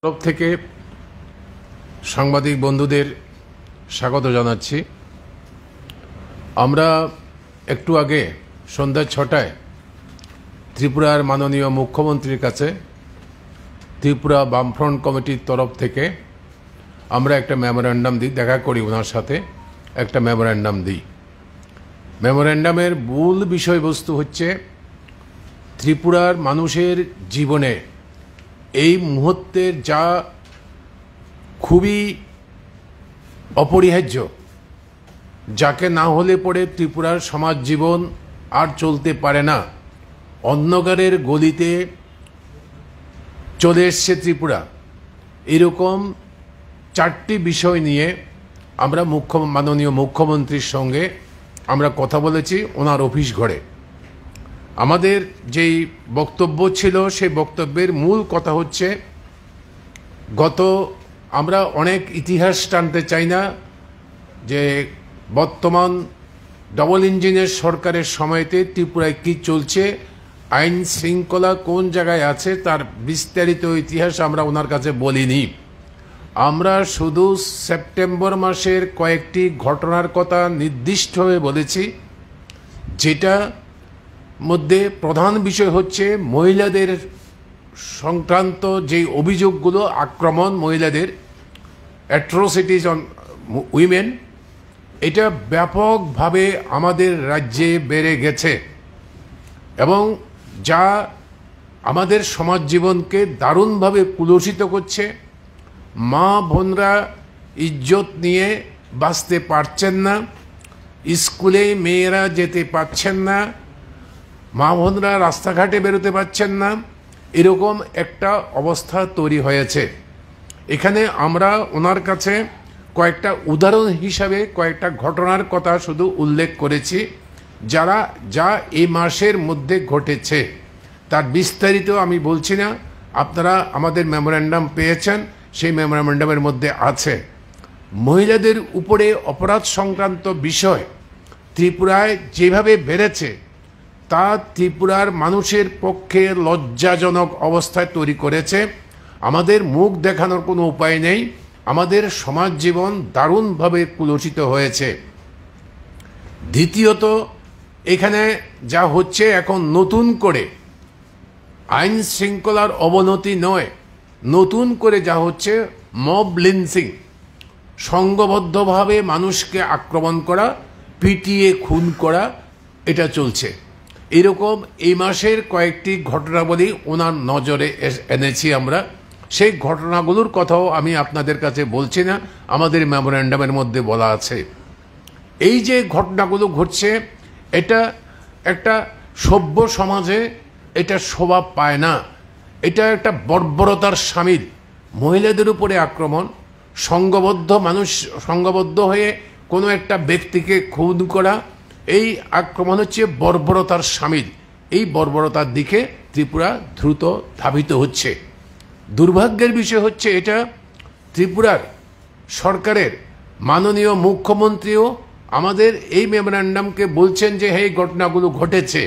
তরফ থেকে সাংবাদিক বন্ধুদের স্বাগত জানাচ্ছি। আমরা একটু আগে সন্ধ্যা 6টায় ত্রিপুরার মাননীয় মুখ্যমন্ত্রীর কাছে ত্রিপুরা বামফ্রন্ট কমিটির তরফ থেকে আমরা একটা মেমোরেন্ডাম দিই, দেখা করি ওনার সাথে, একটা মেমোরেন্ডাম দিই। মেমোরেন্ডামের মূল বিষয়বস্তু হচ্ছে ত্রিপুরার মানুষের জীবনে এই মুহূর্তের যা খুবই অপরিহার্য, যাকে না হলে পরে ত্রিপুরার সমাজ জীবন আর চলতে পারে না, অন্ধকারের গলিতে চলে এসছে ত্রিপুরা, এরকম 4টি বিষয় নিয়ে আমরা মাননীয় মুখ্যমন্ত্রীর সঙ্গে আমরা কথা বলেছি ওনার অফিস ঘরে। আমাদের যেই বক্তব্য ছিল সেই বক্তব্যের মূল কথা হচ্ছে, আমরা অনেক ইতিহাস টানতে চাই না, যে বর্তমান ডবল ইঞ্জিনের সরকারের সময়তে ত্রিপুরায় কী চলছে, আইন শৃঙ্খলা কোন জায়গায় আছে, তার বিস্তারিত ইতিহাস আমরা ওনার কাছে বলিনি। আমরা শুধু সেপ্টেম্বর মাসের কয়েকটি ঘটনার কথা নির্দিষ্টভাবে বলেছি, যেটা মধ্যে প্রধান বিষয় হচ্ছে মহিলাদের সংক্রান্ত যে অভিযোগগুলো, আক্রমণ, মহিলাদের অ্যাট্রোসিটিজ অন উইমেন, এটা ব্যাপকভাবে আমাদের রাজ্যে বেড়ে গেছে এবং যা আমাদের সমাজ জীবনকে দারুণভাবে কুলসিত করছে। মা বোনরা ইজ্জত নিয়ে বাঁচতে পারছেন না, স্কুলে মেয়েরা যেতে পারছেন না, মা বোনরা রাস্তাঘাটে বেরোতে পারছেন না, এরকম একটা অবস্থা তৈরি হয়েছে। এখানে আমরা ওনার কাছে কয়েকটা উদাহরণ হিসাবে কয়েকটা ঘটনার কথা শুধু উল্লেখ করেছি, যা এই মাসের মধ্যে ঘটেছে। তার বিস্তারিত আমি বলছি না, আপনারা আমাদের মেমোরেন্ডাম পেয়েছেন, সেই মেমোরেন্ডামের মধ্যে আছে। মহিলাদের উপরে অপরাধ সংক্রান্ত বিষয় ত্রিপুরায় যেভাবে বেড়েছে, তা ত্রিপুরার মানুষের পক্ষে লজ্জাজনক অবস্থায় তৈরি করেছে। আমাদের মুখ দেখানোর কোনো উপায় নেই, আমাদের সমাজ জীবন দারুণভাবে কুলসিত হয়েছে। দ্বিতীয়ত, এখানে যা হচ্ছে এখন নতুন করে আইন শৃঙ্খলার অবনতি নয়, নতুন করে যা হচ্ছে মব লিঞ্চিং, সংঘবদ্ধভাবে মানুষকে আক্রমণ করা, পিটিয়ে খুন করা, এটা চলছে। এরকম এই মাসের কয়েকটি ঘটনাবলী ওনার নজরে এনেছি আমরা। সেই ঘটনাগুলোর কথাও আমি আপনাদের কাছে বলছি না, আমাদের মেমোরেন্ডামের মধ্যে বলা আছে। এই যে ঘটনাগুলো ঘটছে, এটা একটা সভ্য সমাজে এটা শোভা পায় না, এটা একটা বর্বরতার শামিল। মহিলাদের উপরে আক্রমণ, সংঘবদ্ধ হয়ে কোনো একটা ব্যক্তিকে খুন করা, এই আক্রমণ হচ্ছে বর্বরতার শামিল। এই বর্বরতার দিকে ত্রিপুরা দ্রুত ধাবিত হচ্ছে। দুর্ভাগ্যের বিষয় হচ্ছে এটা, ত্রিপুরার সরকারের মাননীয় মুখ্যমন্ত্রীও আমাদের এই মেমোরেন্ডামকে বলছেন যে এই ঘটনাগুলো ঘটেছে,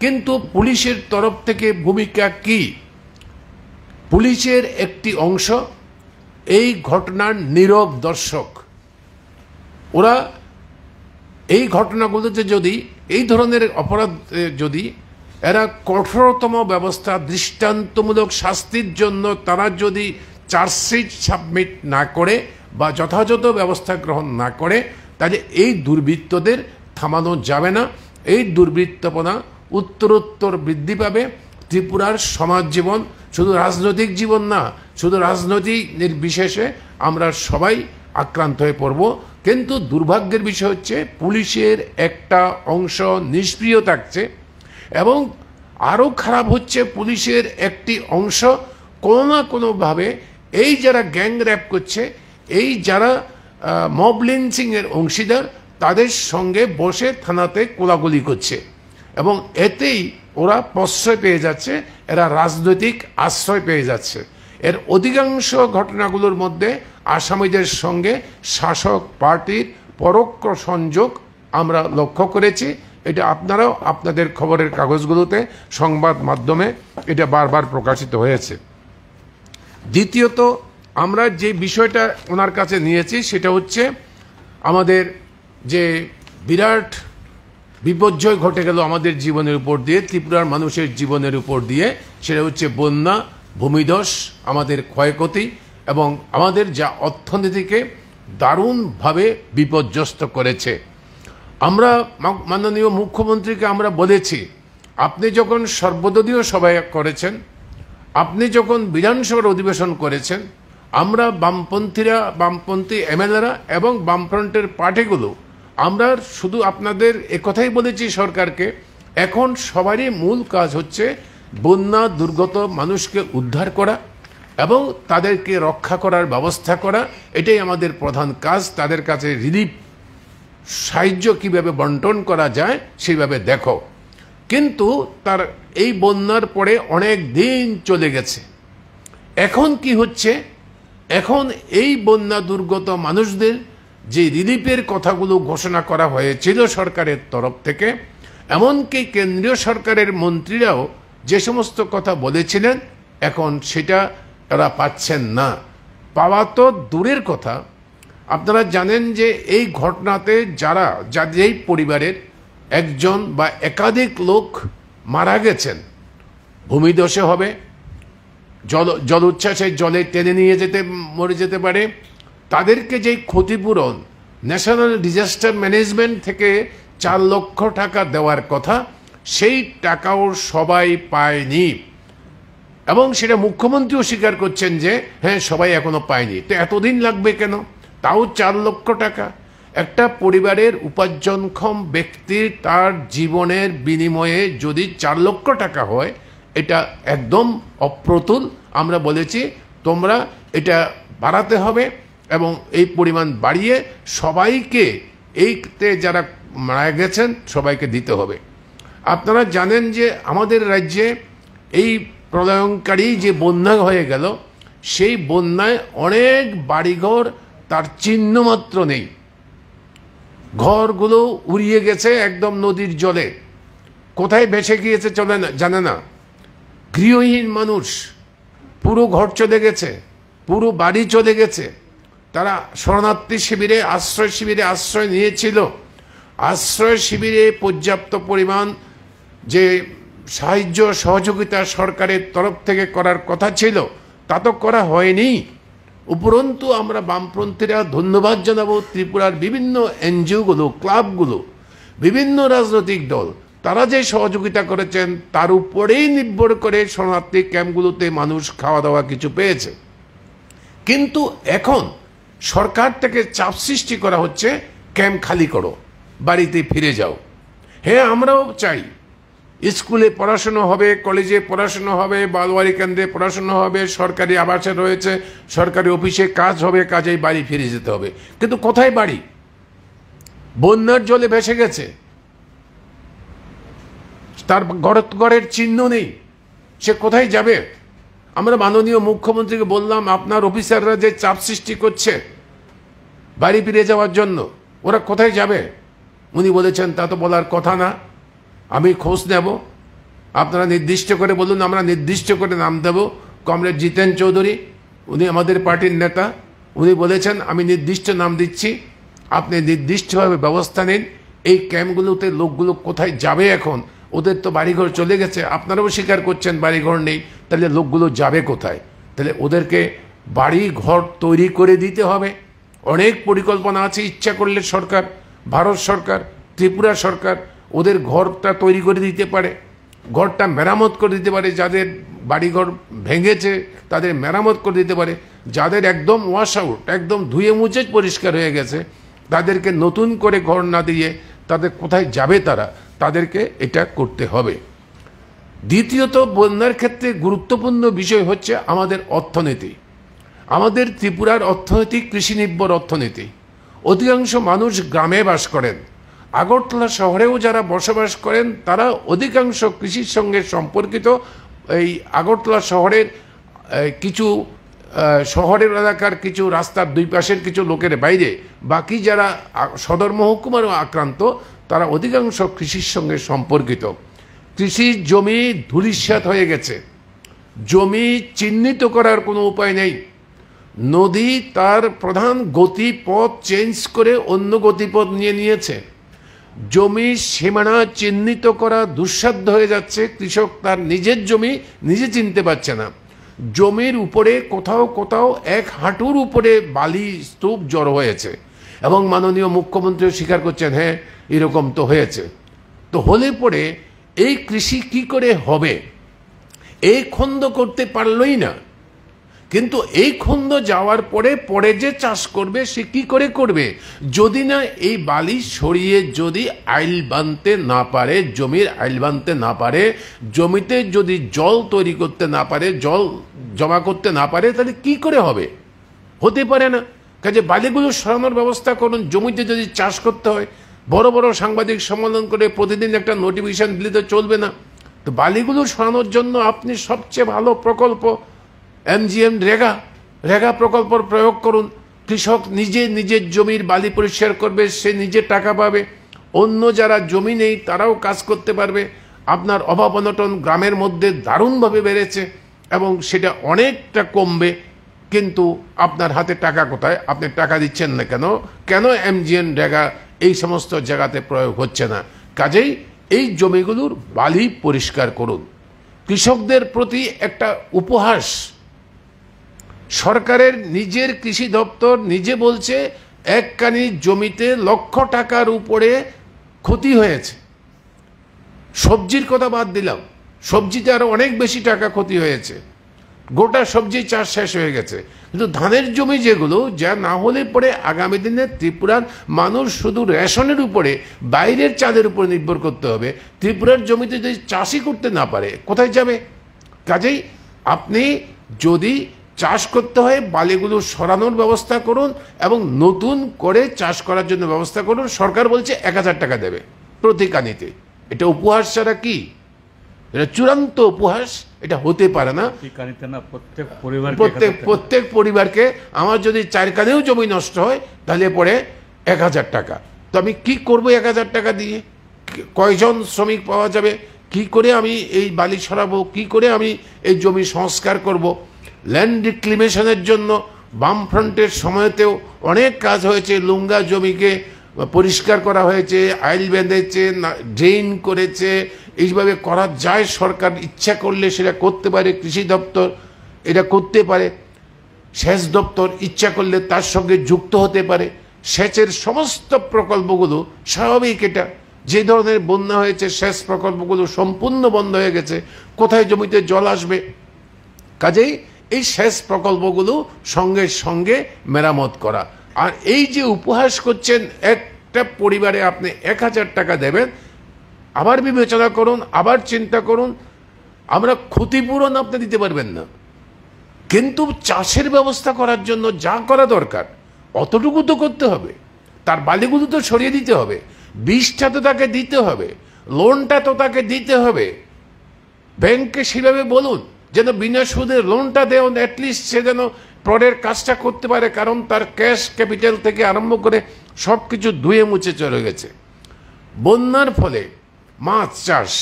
কিন্তু পুলিশের তরফ থেকে ভূমিকা কি? পুলিশের একটি অংশ এই ঘটনার নীরব দর্শক। ওরা এই ঘটনাগুলোতে যদি এই ধরনের অপরাধ, যদি এরা কঠোরতম ব্যবস্থা, দৃষ্টান্তমূলক শাস্তির জন্য তারা যদি চার্জশিট সাবমিট না করে বা যথাযথ ব্যবস্থা গ্রহণ না করে, তাহলে এই দুর্বৃত্তদের থামানো যাবে না। এই দুর্বৃত্তপনা উত্তরোত্তর বৃদ্ধি পাবে। ত্রিপুরার সমাজ জীবন, শুধু রাজনৈতিক জীবন না, শুধু রাজনৈতিক নির্বিশেষে আমরা সবাই আক্রান্ত হয়ে পড়ব। কিন্তু দুর্ভাগ্যের বিষয় হচ্ছে পুলিশের একটা অংশ নিষ্ক্রিয় থাকছে, এবং আরও খারাপ হচ্ছে পুলিশের একটি অংশ কোনো না কোনোভাবে এই যারা গ্যাং র্যাপ করছে, এই যারা মব লিঞ্চিংয়ের অংশীদার, তাদের সঙ্গে বসে থানাতে কোলাগুলি করছে, এবং এতেই ওরা প্রশ্রয় পেয়ে যাচ্ছে, এরা রাজনৈতিক আশ্রয় পেয়ে যাচ্ছে। এর অধিকাংশ ঘটনাগুলোর মধ্যে আসামিদের সঙ্গে শাসক পার্টির পরোক্ষ সংযোগ আমরা লক্ষ্য করেছি। এটা আপনারাও আপনাদের খবরের কাগজগুলোতে, সংবাদ মাধ্যমে এটা বারবার প্রকাশিত হয়েছে। দ্বিতীয়ত আমরা যে বিষয়টা ওনার কাছে নিয়েছি সেটা হচ্ছে আমাদের যে বিরাট বিপর্যয় ঘটে গেল আমাদের জীবনের উপর দিয়ে, ত্রিপুরার মানুষের জীবনের উপর দিয়ে, সেটা হচ্ছে বন্যা, ভূমিধস, আমাদের ক্ষয়ক্ষতি এবং আমাদের যা অর্থনীতিকে দারুণভাবে বিপর্যস্ত করেছে। আমরা মাননীয় মুখ্যমন্ত্রীকে আমরা বলেছি, আপনি যখন সর্বদলীয় সভা করেছেন, আপনি যখন বিধানসভার অধিবেশন করেছেন, আমরা বামপন্থী এমএলএরা এবং বামফ্রন্টের পার্টিগুলো আমরা শুধু আপনাদের একথাই বলেছি সরকারকে, এখন সবারই মূল কাজ হচ্ছে বন্যা দুর্গত মানুষকে উদ্ধার করা এবং তাদেরকে রক্ষা করার ব্যবস্থা করা। এটাই আমাদের প্রধান কাজ। তাদের কাছে রিলিফ সাহায্য কিভাবে বন্টন করা যায় সেইভাবে দেখো। কিন্তু তার এই বন্যার পরে অনেক দিন চলে গেছে। এখন কি হচ্ছে, এখন এই বন্যা দুর্গত মানুষদের যে রিলিফের কথাগুলো ঘোষণা করা হয়েছিল সরকারের তরফ থেকে, এমনকি কেন্দ্রীয় সরকারের মন্ত্রীরাও যে সমস্ত কথা বলেছিলেন এখন সেটা এরা পাচ্ছেন না। পাওয়া তো দূরের কথা, আপনারা জানেন যে এই ঘটনাতে যেই পরিবারের একজন বা একাধিক লোক মারা গেছেন, ভূমিধসে হবে, জলোচ্ছ্বাসে জলে টেনে নিয়ে মরে যেতে পারে, তাদেরকে যেই ক্ষতিপূরণ ন্যাশনাল ডিজাস্টার ম্যানেজমেন্ট থেকে 4 লক্ষ টাকা দেওয়ার কথা, সেই টাকাও সবাই পায়নি। এবং সেটা মুখ্যমন্ত্রীও স্বীকার করছেন যে হ্যাঁ সবাই এখনো পায়নি। তো এতদিন লাগবে কেন? তাও 4 লক্ষ টাকা। একটা পরিবারের উপার্জনক্ষম ব্যক্তির তার জীবনের বিনিময়ে যদি 4 লক্ষ টাকা হয়, এটা একদম অপ্রতুল। আমরা বলেছি তোমরা এটা বাড়াতে হবে এবং এই পরিমাণ বাড়িয়ে সবাইকে, এইতে যারা মারা গেছেন সবাইকে দিতে হবে। আপনারা জানেন যে আমাদের রাজ্যে এই প্রলয়ঙ্কারী যে বন্যা হয়ে গেল, সেই বন্যায় অনেক বাড়িঘর তার চিহ্ন মাত্র নেই। ঘরগুলো উড়িয়ে গেছে একদম নদীর জলে, কোথায় ভেসে গিয়েছে জানে না। গৃহহীন মানুষ, পুরো ঘর চলে গেছে, পুরো বাড়ি চলে গেছে। তারা শরণার্থী শিবিরে, আশ্রয় শিবিরে আশ্রয় নিয়েছিল। আশ্রয় শিবিরে পর্যাপ্ত পরিমাণ যে সাহায্য সহযোগিতা সরকারের তরফ থেকে করার কথা ছিল তা তো করা হয়নি। উপরন্তু আমরা বামপন্থীরা ধন্যবাদ জানাবো ত্রিপুরার বিভিন্ন এনজিওগুলো, ক্লাবগুলো, বিভিন্ন রাজনৈতিক দল, তারা যে সহযোগিতা করেছেন তার উপরেই নির্ভর করে শরণার্থী ক্যাম্পগুলোতে মানুষ খাওয়া দাওয়া কিছু পেয়েছে। কিন্তু এখন সরকার থেকে চাপ সৃষ্টি করা হচ্ছে, ক্যাম্প খালি করো, বাড়িতে ফিরে যাও। হ্যাঁ, আমরাও চাই স্কুলে পড়াশুনো হবে, কলেজে পড়াশুনো হবে, বালবাড়ি কেন্দ্রে পড়াশুনো হবে, সরকারি আবাসে রয়েছে, সরকারি অফিসে কাজ হবে, কাজেই বাড়ি ফিরে যেতে হবে। কিন্তু কোথায় বাড়ি? বন্যার জলে ভেসে গেছে, তার ঘরের চিহ্ন নেই, সে কোথায় যাবে? আমরা মাননীয় মুখ্যমন্ত্রীকে বললাম, আপনার অফিসাররা যে চাপ সৃষ্টি করছে বাড়ি ফিরে যাওয়ার জন্য, ওরা কোথায় যাবে? উনি বলেছেন তা তো বলার কথা না, আমি খোঁজ নেব, আপনারা নির্দিষ্ট করে বলুন, আমরা নির্দিষ্ট করে নাম দেব। কমরেড জিতেন চৌধুরী, উনি আমাদের পার্টির নেতা, উনি বলেছেন আমি নির্দিষ্ট নাম দিচ্ছি, আপনি নির্দিষ্টভাবে ব্যবস্থা নিন। এই ক্যাম্পগুলোতে লোকগুলো কোথায় যাবে এখন? ওদের তো বাড়িঘর চলে গেছে, আপনারাও স্বীকার করছেন বাড়িঘর নেই, তাহলে লোকগুলো যাবে কোথায়? তাহলে ওদেরকে বাড়ি ঘর তৈরি করে দিতে হবে। অনেক পরিকল্পনা আছে, ইচ্ছা করলে সরকার, ভারত সরকার, ত্রিপুরা সরকার ওদের ঘরটা তৈরি করে দিতে পারে, ঘরটা মেরামত করে দিতে পারে। যাদের বাড়িঘর ভেঙেছে তাদের মেরামত করে দিতে পারে। যাদের একদম ওয়াশ আউট, একদম ধুয়ে মুছে পরিষ্কার হয়ে গেছে, তাদেরকে নতুন করে ঘর না দিয়ে তাদের কোথায় যাবে তাদেরকে এটা করতে হবে। দ্বিতীয়ত, বন্যার ক্ষেত্রে গুরুত্বপূর্ণ বিষয় হচ্ছে আমাদের অর্থনীতি। আমাদের ত্রিপুরার অর্থনীতি কৃষি নির্ভর অর্থনীতি। অধিকাংশ মানুষ গ্রামে বাস করেন। আগরতলা শহরেও যারা বসবাস করেন তারা অধিকাংশ কৃষির সঙ্গে সম্পর্কিত। এই আগরতলা শহরের কিছু শহরের এলাকার কিছু রাস্তার দুই পাশের কিছু লোকের বাইরে বাকি যারা সদর মহকুমারও আক্রান্ত, তারা অধিকাংশ কৃষির সঙ্গে সম্পর্কিত। কৃষির জমি ধূলিসাৎ হয়ে গেছে, জমি চিহ্নিত করার কোনো উপায় নেই। নদী তার প্রধান গতিপথ চেঞ্জ করে অন্য গতিপথ নিয়ে নিয়েছে। জমির সীমানা চিহ্নিত করা দুঃসাধ্য হয়ে যাচ্ছে। কৃষক তার নিজের জমি নিজে চিনতে পারছে না। জমির উপরে কোথাও কোথাও এক হাঁটুর উপরে বালি স্তূপ জড়ো হয়েছে এবং মাননীয় মুখ্যমন্ত্রীও স্বীকার করছেন, হ্যাঁ এরকম তো হয়েছে। তো হলে পরে এই কৃষি কি করে হবে? এই খন্দ করতে পারলই না। কিন্তু এই খন্দ যাওয়ার পরে যে চাষ করবে সে কি করে করবে? যদি না এই বালি সরিয়ে যদি আইল বানতে না পারে, জমির আইল বানতে না পারে, জমিতে যদি জল তৈরি করতে না পারে, জল জমা করতে না পারে, তাহলে কি করে হবে? হতে পারে না। কাজে বালিগুলো সরানোর ব্যবস্থা করুন। জমিতে যদি চাষ করতে হয়, বড় বড় সাংবাদিক সম্মেলন করে প্রতিদিন একটা নোটিফিকেশন দিলে তো চলবে না। তো বালিগুলো সরানোর জন্য আপনি সবচেয়ে ভালো প্রকল্প MGM রেগা প্রকল্প প্রয়োগ করুন। কৃষক নিজে নিজের জমির বালি পরিষ্কার করবে, সে নিজে টাকা পাবে। অন্য যারা জমি নেই তারাও কাজ করতে পারবে। আপনার অভাব অনটন গ্রামের মধ্যে দারুণভাবে বেড়েছে এবং সেটা অনেকটা কমবে। কিন্তু আপনার হাতে টাকা কোথায়? আপনি টাকা দিচ্ছেন না কেন? কেন MGM রেগা এই সমস্ত জায়গাতে প্রয়োগ হচ্ছে না? কাজেই এই জমিগুলোর বালি পরিষ্কার করুন। কৃষকদের প্রতি একটা উপহাস। সরকারের নিজের কৃষি দপ্তর নিজে বলছে একখানি জমিতে লক্ষ টাকার উপরে ক্ষতি হয়েছে। সবজির কথা বাদ দিলাম, সবজিতে আরো অনেক বেশি টাকা ক্ষতি হয়েছে। গোটা সবজি চাষ শেষ হয়ে গেছে। কিন্তু ধানের জমি যেগুলো, যা না হলে পরে আগামী দিনে ত্রিপুরার মানুষ শুধু রেশনের উপরে, বাইরের চালের উপরে নির্ভর করতে হবে। ত্রিপুরার জমিতে যদি চাষই করতে না পারে কোথায় যাবে? কাজেই আপনি যদি চাষ করতে হয় বালিগুলো সরানোর ব্যবস্থা করুন এবং নতুন করে চাষ করার জন্য ব্যবস্থা করুন। সরকার বলছে 1000 টাকা দেবে প্রতি কানিতে। এটা উপহাস ছাড়া কি? এটা চূড়ান্ত উপহাস। এটা হতে পারে না। প্রত্যেক পরিবারকে, আমার যদি 4 কানেও জমি নষ্ট হয় তাহলে পরে 1000 টাকা। তো আমি কি করব 1000 টাকা দিয়ে? কয়জন শ্রমিক পাওয়া যাবে? কি করে আমি এই বালি সরাবো? কি করে আমি এই জমি সংস্কার করব? ল্যান্ড রিক্লিমেশনের জন্য বামফ্রন্টের সময়তেও অনেক কাজ হয়েছে। লুঙ্গা জমিকে পরিষ্কার করা হয়েছে, আইল বেঁধেছে, ড্রেন করেছে। এইভাবে করা যায়। সরকার ইচ্ছা করলে সেটা করতে পারে। কৃষি দপ্তর এটা করতে পারে। সেচ দপ্তর ইচ্ছা করলে তার সঙ্গে যুক্ত হতে পারে। সেচের সমস্ত প্রকল্পগুলো স্বাভাবিক। এটা যে ধরনের বন্যা হয়েছে, সেচ প্রকল্পগুলো সম্পূর্ণ বন্ধ হয়ে গেছে। কোথায় জমিতে জল আসবে? কাজেই এই সেচ প্রকল্পগুলো সঙ্গে সঙ্গে মেরামত করা। আর এই যে উপহাস করছেন একটা পরিবারে আপনি 1000 টাকা দেবেন, আবার বিবেচনা করুন, আবার চিন্তা করুন। আমরা ক্ষতিপূরণ আপনি দিতে পারবেন না, কিন্তু চাষের ব্যবস্থা করার জন্য যা করা দরকার অতটুকু তো করতে হবে। তার বালিগুলো তো সরিয়ে দিতে হবে, বীজটা তো তাকে দিতে হবে, লোনটা তো তাকে দিতে হবে। ব্যাংকে সেভাবে বলুন যেন বিনা সুদে লোনটা দেন, অ্যাটলিস্ট সে যেন পরের কাজটা করতে পারে। কারণ তার ক্যাশ ক্যাপিটাল থেকে আরম্ভ করে সব কিছু ধুয়ে মুছে চলে গেছে বন্যার ফলে। মাছ চাষ,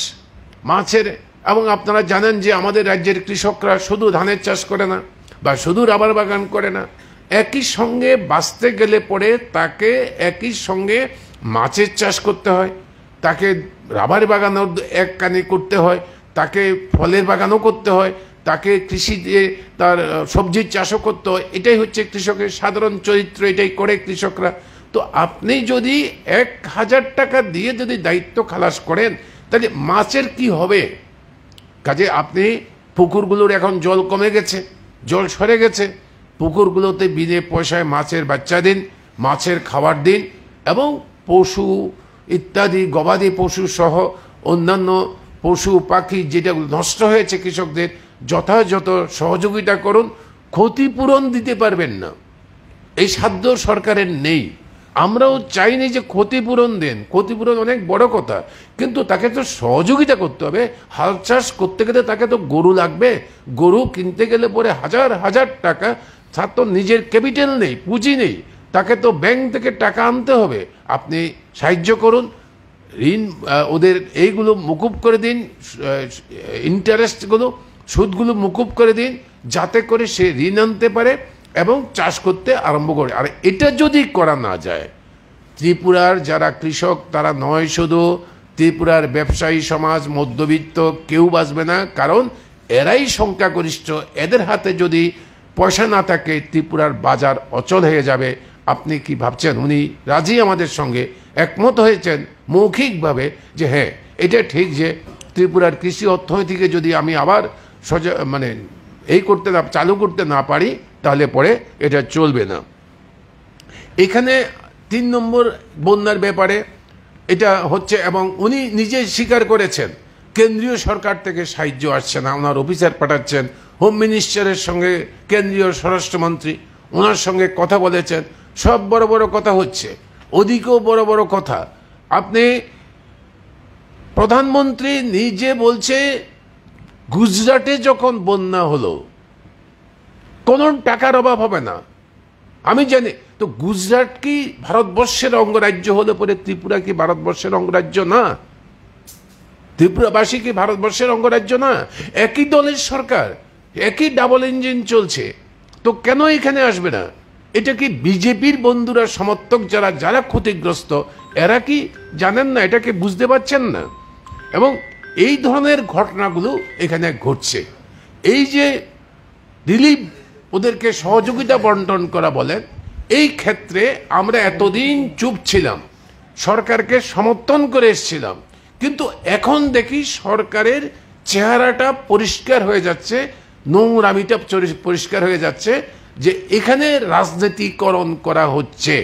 মাছের, এবং আপনারা জানেন যে আমাদের রাজ্যের কৃষকরা শুধু ধানের চাষ করে না বা শুধু রাবার বাগান করে না, একই সঙ্গে বাঁচতে গেলে পরে তাকে একই সঙ্গে মাছের চাষ করতে হয়, তাকে রাবার বাগানও এক কানে করতে হয়, তাকে ফলের বাগানও করতে হয়, তাকে কৃষি দিয়ে তার সবজির চাষও করতে হয়। এটাই হচ্ছে কৃষকের সাধারণ চরিত্র, এটাই করে কৃষকরা। তো আপনি যদি 1000 টাকা দিয়ে যদি দায়িত্ব খালাস করেন তাহলে মাছের কি হবে? কাজে আপনি পুকুরগুলোর এখন জল কমে গেছে, জল সরে গেছে, পুকুরগুলোতে বিনে পয়সায় মাছের বাচ্চা দিন, মাছের খাবার দিন এবং পশু ইত্যাদি গবাদি পশু সহ অন্যান্য পশু পাখি যেটা নষ্ট হয়েছে কৃষকদের যথাযথ সহযোগিতা করুন। ক্ষতিপূরণ দিতে পারবেন না, এই সাধ্য সরকারের নেই। আমরাও চাইনি যে ক্ষতিপূরণ দেন, ক্ষতিপূরণ অনেক বড় কথা, কিন্তু তাকে তো সহযোগিতা করতে হবে। হাল চাষ করতে গেলে তাকে তো গরু লাগবে, গরু কিনতে গেলে পরে হাজার হাজার টাকা, তার তো নিজের ক্যাপিটাল নেই, পুঁজি নেই, তাকে তো ব্যাংক থেকে টাকা আনতে হবে। আপনি সাহায্য করুন, ঋণ ওদের এইগুলো মুকুব করে দিন, ইন্টারেস্টগুলো সুদগুলো মুকুব করে দিন, যাতে করে সে ঋণ আনতে পারে এবং চাষ করতে আরম্ভ করে। আর এটা যদি করা না যায়, ত্রিপুরার যারা কৃষক তারা নয়, শুধু ত্রিপুরার ব্যবসায়ী সমাজ, মধ্যবিত্ত কেউ বাঁচবে না, কারণ এরাই সংখ্যাগরিষ্ঠ। এদের হাতে যদি পয়সা না থাকে, ত্রিপুরার বাজার অচল হয়ে যাবে। আপনি কি ভাবছেন? উনি রাজি আমাদের সঙ্গে একমত হয়েছেন মৌখিকভাবে যে হ্যাঁ, এটা ঠিক যে ত্রিপুরার কৃষি অর্থনীতিকে যদি আমি আবার চালু করতে না পারি, তাহলে পরে এটা চলবে না। এখানে 3 নম্বর বন্যার ব্যাপারে এটা হচ্ছে, এবং উনি নিজে স্বীকার করেছেন কেন্দ্রীয় সরকার থেকে সাহায্য আসছে না। ওনার অফিসার পাঠাচ্ছেন, হোম মিনিস্টারের সঙ্গে কেন্দ্রীয় স্বরাষ্ট্রমন্ত্রী ওনার সঙ্গে কথা বলেছেন, সব বড় বড় কথা হচ্ছে, ওদিকেও বড় বড় কথা। আপনি প্রধানমন্ত্রী নিজে বলছে গুজরাটে যখন বন্যা হলো কোনো টাকার অভাব হবে না। আমি জানি তো, গুজরাট কি ভারতবর্ষের অঙ্গরাজ্য হলে পরে ত্রিপুরা কি ভারতবর্ষের অঙ্গরাজ্য না? ত্রিপুরাবাসী কি ভারতবর্ষের অঙ্গরাজ্য না? একই দলের সরকার, একই ডাবল ইঞ্জিন চলছে, তো কেন এখানে আসবে না? এটা কি বিজেপির বন্ধুরা, সমর্থক যারা যারা ক্ষতিগ্রস্ত, এরা কি জানেন না? এটাকে বুঝতে পারছেন না? এবং এই ধরনের ঘটনাগুলো এখানে ঘটছে। এই যে রিলিফ, ওদেরকে সহযোগিতা বন্টন করা বলেন, এই ক্ষেত্রে আমরা এতদিন চুপ ছিলাম, সরকারকে সমর্থন করে এসেছিলাম, কিন্তু এখন দেখি সরকারের চেহারাটা পরিষ্কার হয়ে যাচ্ছে, নোংরামিটা পরিষ্কার হয়ে যাচ্ছে যে এখানে রাজনীতিকরণ করা হচ্ছে।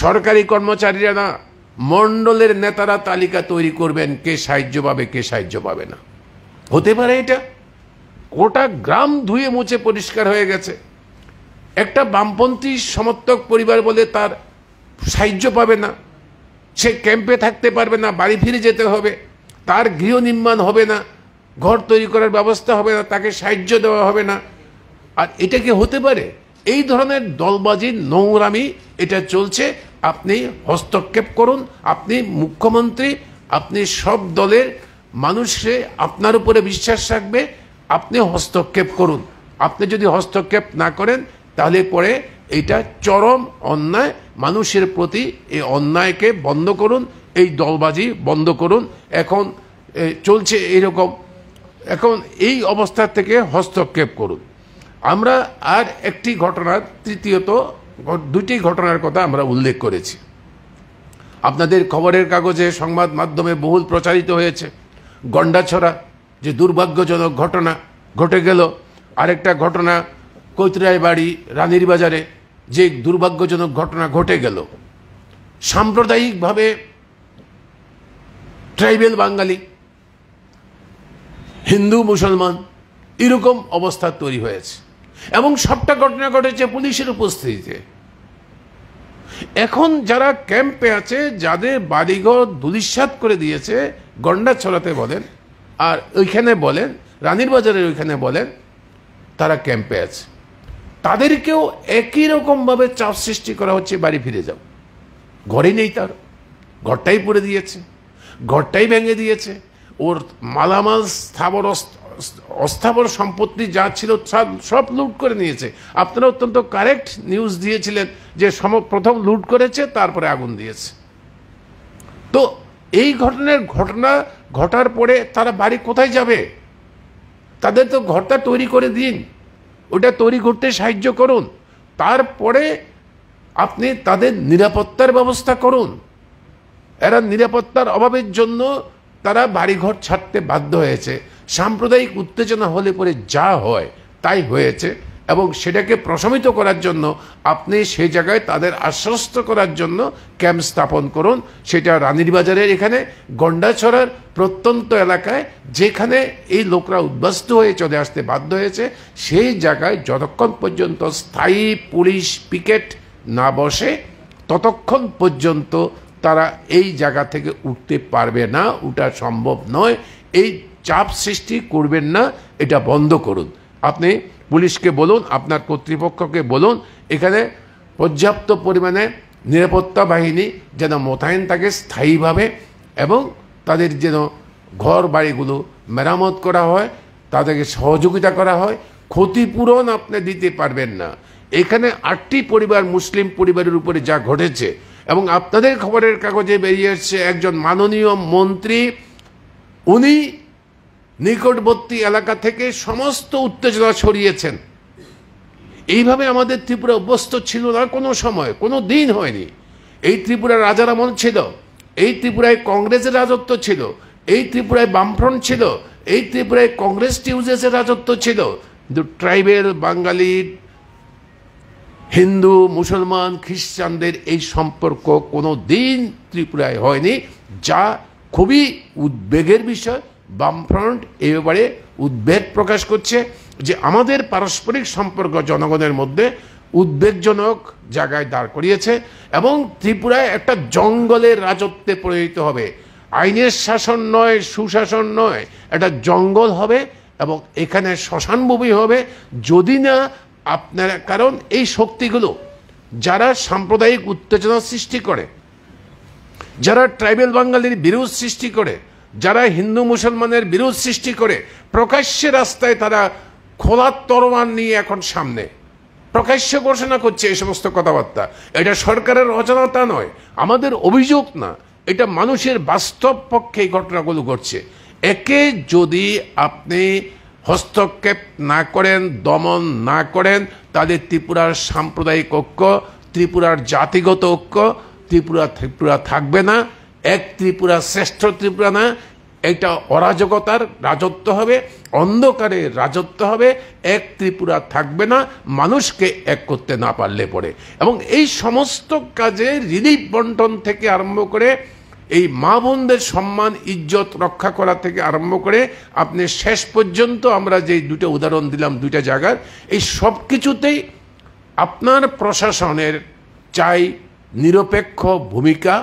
সরকারি কর্মচারীরা না, মণ্ডলের নেতারা তালিকা তৈরি করবেন কে সাহায্য পাবে, কে সাহায্য পাবে না। হতে পারে এটা? গোটা গ্রাম ধুয়ে মুছে পরিষ্কার হয়ে গেছে। একটা বামপন্থী সমর্থক পরিবার বলে তার সাহায্য পাবে না, সে ক্যাম্পে থাকতে পারবে না, বাড়ি ফিরে যেতে হবে, তার গৃহ নির্মাণ হবে না, ঘর তৈরি করার ব্যবস্থা হবে না, তাকে সাহায্য দেওয়া হবে না। আর এটা কি হতে পারে? এই ধরনের দলবাজি, নোংরামি এটা চলছে। আপনি হস্তক্ষেপ করুন, আপনি মুখ্যমন্ত্রী, আপনি সব দলের মানুষে আপনার উপরে বিশ্বাস রাখবে, আপনি হস্তক্ষেপ করুন। আপনি যদি হস্তক্ষেপ না করেন, তাহলে পরে এটা চরম অন্যায়। মানুষের প্রতি এই অন্যায়কে বন্ধ করুন, এই দলবাজি বন্ধ করুন। এখন চলছে এইরকম, এখন এই অবস্থা থেকে হস্তক্ষেপ করুন। আমরা আর একটি ঘটনার, তৃতীয়ত দুটি ঘটনার কথা আমরা উল্লেখ করেছি, আপনাদের খবরের কাগজে, সংবাদ মাধ্যমে বহুল প্রচারিত হয়েছে। গন্ডাছড়া যে দুর্ভাগ্যজনক ঘটনা ঘটে গেল, আরেকটা ঘটনা কৈতরাই বাড়ি, রানীর বাজারে যে দুর্ভাগ্যজনক ঘটনা ঘটে গেল। সাম্প্রদায়িকভাবে ট্রাইবেল বাঙালি, হিন্দু মুসলমান, এরকম অবস্থা তৈরি হয়েছে, এবং সবটা ঘটনা ঘটেছে পুলিশের উপস্থিতিতে। এখন যারা ক্যাম্পে আছে, যাদের বাড়িঘর ধূলিসাৎ করে দিয়েছে, গন্ডাছড়াতে বলেন আর ওইখানে বলেন, রানীর বাজারের ওইখানে বলেন, তারা ক্যাম্পে আছে, তাদেরকেও একই রকমভাবে চাপ সৃষ্টি করা হচ্ছে, বাড়ি ফিরে যাও। ঘরে নেই, তার ঘরটাই পুড়ে দিয়েছে, ঘরটাই ভেঙে দিয়েছে, ওর মালামাল, স্থাবর অস্থাবর সম্পত্তি যা ছিল সব লুট করে নিয়েছে। আপনারা অত্যন্ত কারেক্ট নিউজ দিয়েছিলেন যে প্রথম লুট করেছে, তারপরে আগুন দিয়েছে। তো এই ঘটনা ঘটার পরে তারা বাড়ি কোথায় যাবে? তাদের তো ঘরটা তৈরি করে দিন, ওটা তৈরি করতে সাহায্য করুন, তারপরে আপনি তাদের নিরাপত্তার ব্যবস্থা করুন। এরা নিরাপত্তার অভাবের জন্য তারা বাড়িঘর ছাড়তে বাধ্য হয়েছে। সাম্প্রদায়িক উত্তেজনা হলে পরে যা হয় তাই হয়েছে, এবং সেটাকে প্রশমিত করার জন্য আপনি সেই জায়গায় তাদের আশ্বস্ত করার জন্য ক্যাম্প স্থাপন করুন। সেটা রানীর বাজারের এখানে, গন্ডাছড়ার প্রত্যন্ত এলাকায়, যেখানে এই লোকরা উদ্বাস্তু হয়ে চলে আসতে বাধ্য হয়েছে, সেই জায়গায় যতক্ষণ পর্যন্ত স্থায়ী পুলিশ পিকেট না বসে, ততক্ষণ পর্যন্ত তারা এই জায়গা থেকে উঠতে পারবে না, ওটা সম্ভব নয়। এই চাপ সৃষ্টি করবেন না, এটা বন্ধ করুন। আপনি পুলিশকে বলুন, আপনার কর্তৃপক্ষকে বলুন, এখানে পর্যাপ্ত পরিমাণে নিরাপত্তা বাহিনী যেন মোতায়েন থাকে স্থায়ীভাবে, এবং তাদের যেন ঘর বাড়িগুলো মেরামত করা হয়, তাদেরকে সহযোগিতা করা হয়, ক্ষতিপূরণ আপনি দিতে পারবেন না। এখানে 8টি পরিবার, মুসলিম পরিবারের উপরে যা ঘটেছে, এবং আপনাদের খবরের কাগজে বেরিয়ে এসছে একজন মাননীয় মন্ত্রী, উনি নিকটবর্তী এলাকা থেকে সমস্ত উত্তেজনা সরিয়েছেন। এইভাবে আমাদের ত্রিপুরা অভ্যস্ত ছিল না, কোনো সময়, কোনো দিন হয়নি। এই ত্রিপুরার রাজার আমল ছিল, এই ত্রিপুরায় কংগ্রেসের রাজত্ব ছিল, এই ত্রিপুরায় বামফ্রন্ট ছিল, এই ত্রিপুরায় কংগ্রেস টিউজেসের রাজত্ব ছিল। কিন্তু ট্রাইবেল, বাঙালি, হিন্দু, মুসলমান, খ্রিস্টানদের এই সম্পর্ক কোনো দিন ত্রিপুরায় হয়নি, যা খুবই উদ্বেগের বিষয়। বামফ্রন্ট এই ব্যাপারে উদ্বেগ প্রকাশ করছে যে আমাদের পারস্পরিক সম্পর্ক জনগণের মধ্যে উদ্বেগজনক জায়গায় দাঁড় করিয়েছে, এবং ত্রিপুরায় একটা জঙ্গলের রাজত্বে পরিণত হবে। আইনের শাসন নয়, সুশাসন নয়, একটা জঙ্গল হবে, এবং এখানে শ্মশানভূমি হবে যদি না আপনারা, কারণ এই শক্তিগুলো যারা সাম্প্রদায়িক উত্তেজনা সৃষ্টি করে, যারা ট্রাইবেল বাঙালির বিরোধ সৃষ্টি করে, যারা হিন্দু মুসলমানের বিরোধ সৃষ্টি করে, প্রকাশ্যে রাস্তায় তারা খোলা তরোয়াল নিয়ে এখন সামনে প্রকাশ্যে ঘোষণা করছে এই সমস্ত কথাবার্তা। এটা সরকারের অজানাতা নয়, আমাদের অভিযোগ না, এটা মানুষের বাস্তব পক্ষে এই ঘটনাগুলো ঘটছে। একে যদি আপনি হস্তক্ষেপ না করেন, দমন না করেন, তাহলে ত্রিপুরার সাম্প্রদায়িক ঐক্য, ত্রিপুরার জাতিগত ঐক্য, ত্রিপুরা থাকবে না। এক ত্রিপুরা শ্রেষ্ঠ ত্রিপুরা না, এটা অরাজকতার রাজত্ব হবে, অন্ধকারের রাজত্ব হবে, এক ত্রিপুরা থাকবে না মানুষকে এক করতে না পারলে পরে। এবং এই সমস্ত কাজে রিলিফ বন্টন থেকে আরম্ভ করে, এই মা বোনদের সম্মান ইজ্জত রক্ষা করা থেকে আরম্ভ করে, আপনি শেষ পর্যন্ত আমরা যে দুটো উদাহরণ দিলাম দুইটা জায়গার, এই সব কিছুতেই আপনার প্রশাসনের চাই নিরপেক্ষ ভূমিকা।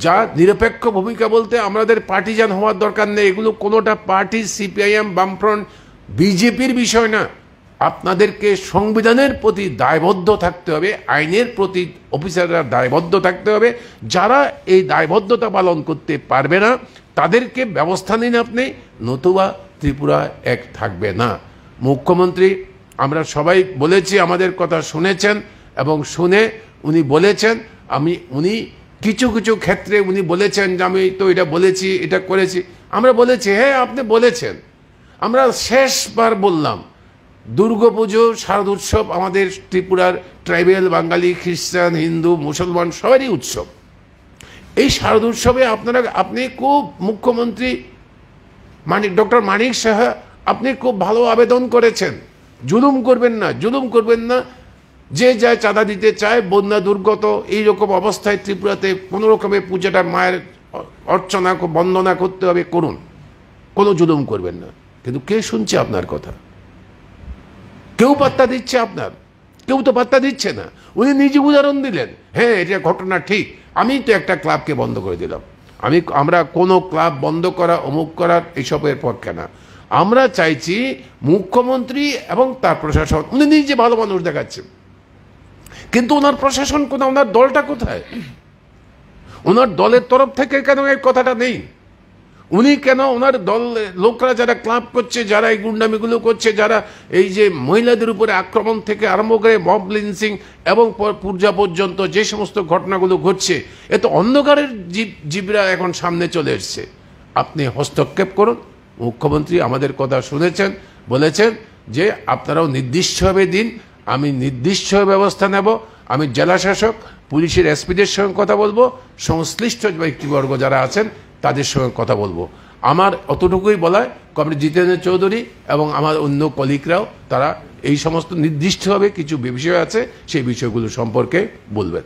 যা নিরপেক্ষ ভূমিকা বলতে আমাদের পার্টিজান হওয়ার দরকার নেই, এগুলো কোনোটা পার্টি, সিপিআইএম, বামফ্রন্ট, বিজেপির বিষয় না। আপনাদেরকে সংবিধানের প্রতি দায়বদ্ধ থাকতে হবে, আইনের প্রতি অফিসাররা দায়বদ্ধ থাকতে হবে। যারা এই দায়বদ্ধতা পালন করতে পারবে না তাদেরকে ব্যবস্থা নিন আপনি, নতুবা ত্রিপুরা এক থাকবে না। মুখ্যমন্ত্রী, আমরা সবাই বলেছি, আমাদের কথা শুনেছেন, এবং শুনে উনি বলেছেন, উনি কিছু কিছু ক্ষেত্রে উনি বলেছেন যে আমি তো এটা বলেছি, এটা করেছি। আমরা বলেছি, হ্যাঁ আপনি বলেছেন। আমরা শেষবার বললাম, দুর্গাপুজো, শারদোৎসব আমাদের ত্রিপুরার ট্রাইবেল, বাঙালি, খ্রিস্টান, হিন্দু, মুসলমান সবারই উৎসব। এই শারদোৎসবে আপনি খুব, মুখ্যমন্ত্রী ডক্টর মানিক সাহা, আপনি খুব ভালো আবেদন করেছেন, জুলুম করবেন না, জুলুম করবেন না। যে যা চাঁদা দিতে চায়, বন্যা দুর্গত এইরকম অবস্থায় ত্রিপুরাতে কোনো রকমের পূজাটা, মায়ের অর্চনা, বন্দনা করতে হবে, করুন, কোনো জুলুম করবেন না। কিন্তু কে শুনছে আপনার কথা? কেউ পাত্তা দিচ্ছে আপনার? কেউ তো পাত্তা দিচ্ছে না। উনি নিজে উদাহরণ দিলেন, হ্যাঁ এটা ঘটনা ঠিক, আমি তো একটা ক্লাবকে বন্ধ করে দিলাম। আমরা কোনো ক্লাব বন্ধ করা, অমুক করার এসবের পক্ষে না। আমরা চাইছি মুখ্যমন্ত্রী এবং তার প্রশাসন, উনি নিজে ভালো মানুষ দেখাচ্ছেন, কিন্তু ওনার প্রশাসন কোথায়? ওনার দলটা কোথায়? ওনার দলের তরফ থেকে কেন এই কথাটা নেই? উনি কেন, ওনার দল লোকরা যারা ক্লাব করছে, যারা এই গুন্ডামিগুলো করছে, যারা এই যে মহিলাদের উপরে আক্রমণ থেকে আরম্ভ করে মব লিঞ্চিং এবং পূজা পর্যন্ত যে সমস্ত ঘটনাগুলো ঘটছে, এ তো অন্ধকারের জীবরা এখন সামনে চলে এসছে। আপনি হস্তক্ষেপ করুন। মুখ্যমন্ত্রী আমাদের কথা শুনেছেন, বলেছেন যে আপনারাও নির্দিষ্টভাবে দিন, আমি নির্দিষ্টভাবে ব্যবস্থা নেব। আমি জেলা শাসক, পুলিশের এসপিদের সঙ্গে কথা বলবো, সংশ্লিষ্ট ব্যক্তিবর্গ যারা আছেন তাদের সঙ্গে কথা বলবো। আমার অতটুকুই বলায়, কমরেড জিতেন্দ্র চৌধুরী এবং আমার অন্য কলিগরাও তারা এই সমস্ত নির্দিষ্টভাবে কিছু বিষয় আছে, সেই বিষয়গুলো সম্পর্কে বলবেন।